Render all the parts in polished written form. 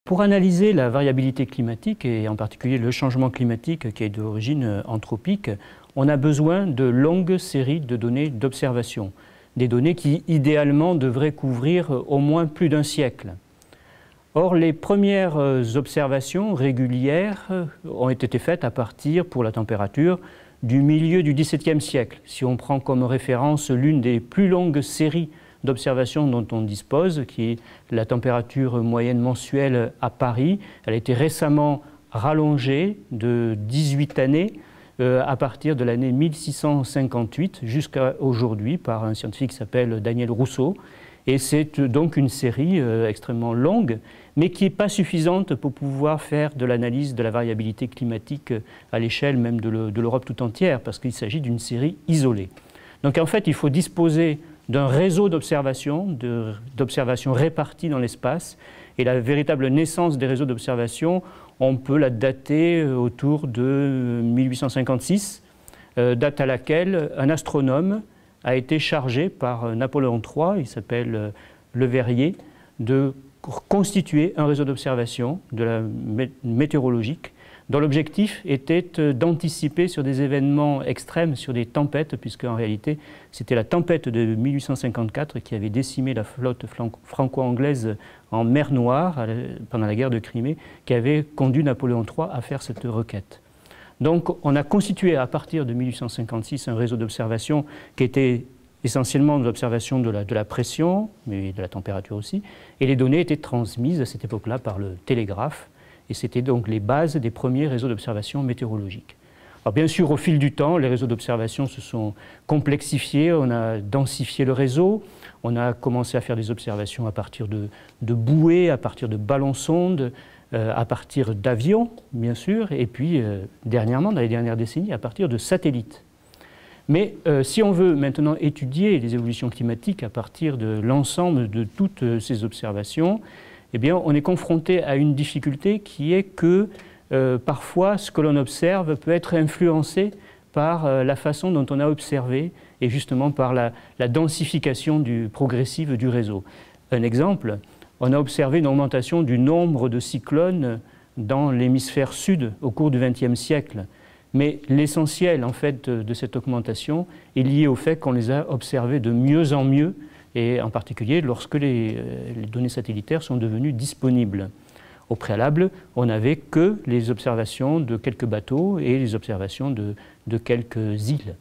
Pour analyser la variabilité climatique, et en particulier le changement climatique qui est d'origine anthropique, on a besoin de longues séries de données d'observation, des données qui idéalement devraient couvrir au moins plus d'un siècle. Or, les premières observations régulières ont été faites à partir, pour la température, du milieu du XVIIe siècle. Si on prend comme référence l'une des plus longues séries d'observations dont on dispose, qui est la température moyenne mensuelle à Paris. Elle a été récemment rallongée de 18 années à partir de l'année 1658 jusqu'à aujourd'hui par un scientifique qui s'appelle Daniel Rousseau. Et c'est donc une série extrêmement longue, mais qui n'est pas suffisante pour pouvoir faire de l'analyse de la variabilité climatique à l'échelle même de l'Europe tout entière, parce qu'il s'agit d'une série isolée. Donc en fait, il faut disposer d'un réseau d'observations répartis dans l'espace. Et la véritable naissance des réseaux d'observation, on peut la dater autour de 1856, date à laquelle un astronome a été chargé par Napoléon III, il s'appelle Le Verrier, de constituer un réseau d'observation météorologique dont l'objectif était d'anticiper sur des événements extrêmes, sur des tempêtes, puisqu'en réalité, c'était la tempête de 1854 qui avait décimé la flotte franco-anglaise en mer Noire pendant la guerre de Crimée, qui avait conduit Napoléon III à faire cette requête. Donc, on a constitué à partir de 1856 un réseau d'observation qui était essentiellement de l'observation de la pression, mais de la température aussi, et les données étaient transmises à cette époque-là par le télégraphe. Et c'était donc les bases des premiers réseaux d'observation météorologiques. Alors bien sûr, au fil du temps, les réseaux d'observation se sont complexifiés, on a densifié le réseau, on a commencé à faire des observations à partir de bouées, à partir de ballons-sondes, à partir d'avions, bien sûr, et puis dernièrement, dans les dernières décennies, à partir de satellites. Mais si on veut maintenant étudier les évolutions climatiques à partir de l'ensemble de toutes ces observations, eh bien, on est confronté à une difficulté qui est que parfois ce que l'on observe peut être influencé par la façon dont on a observé et justement par la densification progressive du réseau. Un exemple, on a observé une augmentation du nombre de cyclones dans l'hémisphère sud au cours du XXe siècle. Mais l'essentiel en fait de cette augmentation est lié au fait qu'on les a observés de mieux en mieux, et en particulier lorsque les données satellitaires sont devenues disponibles. Au préalable, on n'avait que les observations de quelques bateaux et les observations de quelques îles.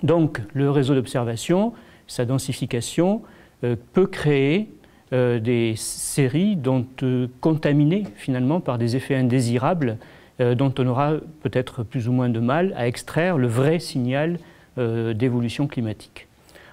Donc le réseau d'observation, sa densification, peut créer des séries contaminées finalement par des effets indésirables dont on aura peut-être plus ou moins de mal à extraire le vrai signal d'évolution climatique.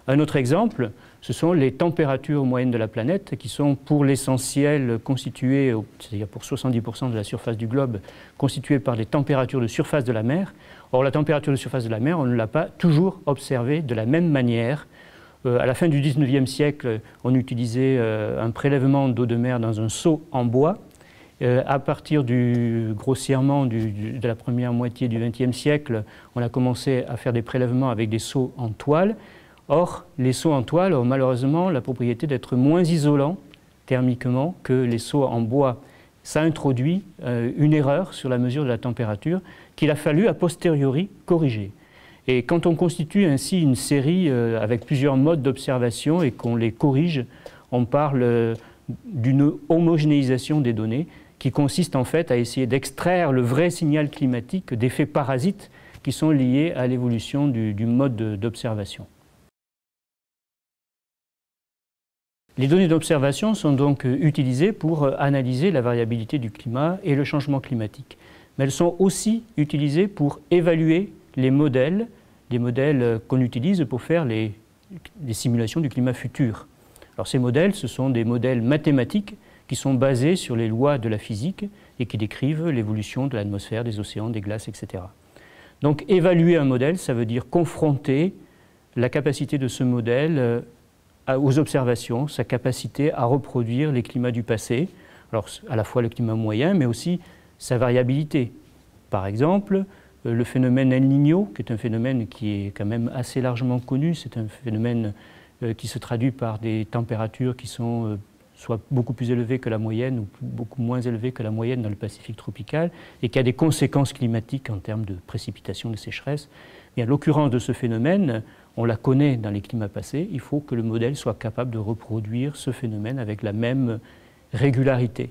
Un autre exemple, ce sont les températures moyennes de la planète qui sont pour l'essentiel constituées, c'est-à-dire pour 70% de la surface du globe, constituées par des températures de surface de la mer. Or, la température de surface de la mer, on ne l'a pas toujours observée de la même manière. À la fin du XIXe siècle, on utilisait un prélèvement d'eau de mer dans un seau en bois. À partir grossièrement de la première moitié du XXe siècle, on a commencé à faire des prélèvements avec des seaux en toile. Or, les seaux en toile ont malheureusement la propriété d'être moins isolants thermiquement que les seaux en bois. Ça introduit une erreur sur la mesure de la température qu'il a fallu a posteriori corriger. Et quand on constitue ainsi une série avec plusieurs modes d'observation et qu'on les corrige, on parle d'une homogénéisation des données qui consiste en fait à essayer d'extraire le vrai signal climatique d'effets parasites qui sont liés à l'évolution du mode d'observation. Les données d'observation sont donc utilisées pour analyser la variabilité du climat et le changement climatique. Mais elles sont aussi utilisées pour évaluer les modèles qu'on utilise pour faire les simulations du climat futur. Alors ces modèles, ce sont des modèles mathématiques qui sont basés sur les lois de la physique et qui décrivent l'évolution de l'atmosphère, des océans, des glaces, etc. Donc évaluer un modèle, ça veut dire confronter la capacité de ce modèle aux observations, sa capacité à reproduire les climats du passé, alors à la fois le climat moyen, mais aussi sa variabilité. Par exemple, le phénomène El Niño, qui est un phénomène qui est quand même assez largement connu, c'est un phénomène qui se traduit par des températures qui sont soit beaucoup plus élevé que la moyenne ou beaucoup moins élevé que la moyenne dans le Pacifique tropical et qui a des conséquences climatiques en termes de précipitations, de sécheresse. Et à l'occurrence de ce phénomène, on la connaît dans les climats passés, il faut que le modèle soit capable de reproduire ce phénomène avec la même régularité.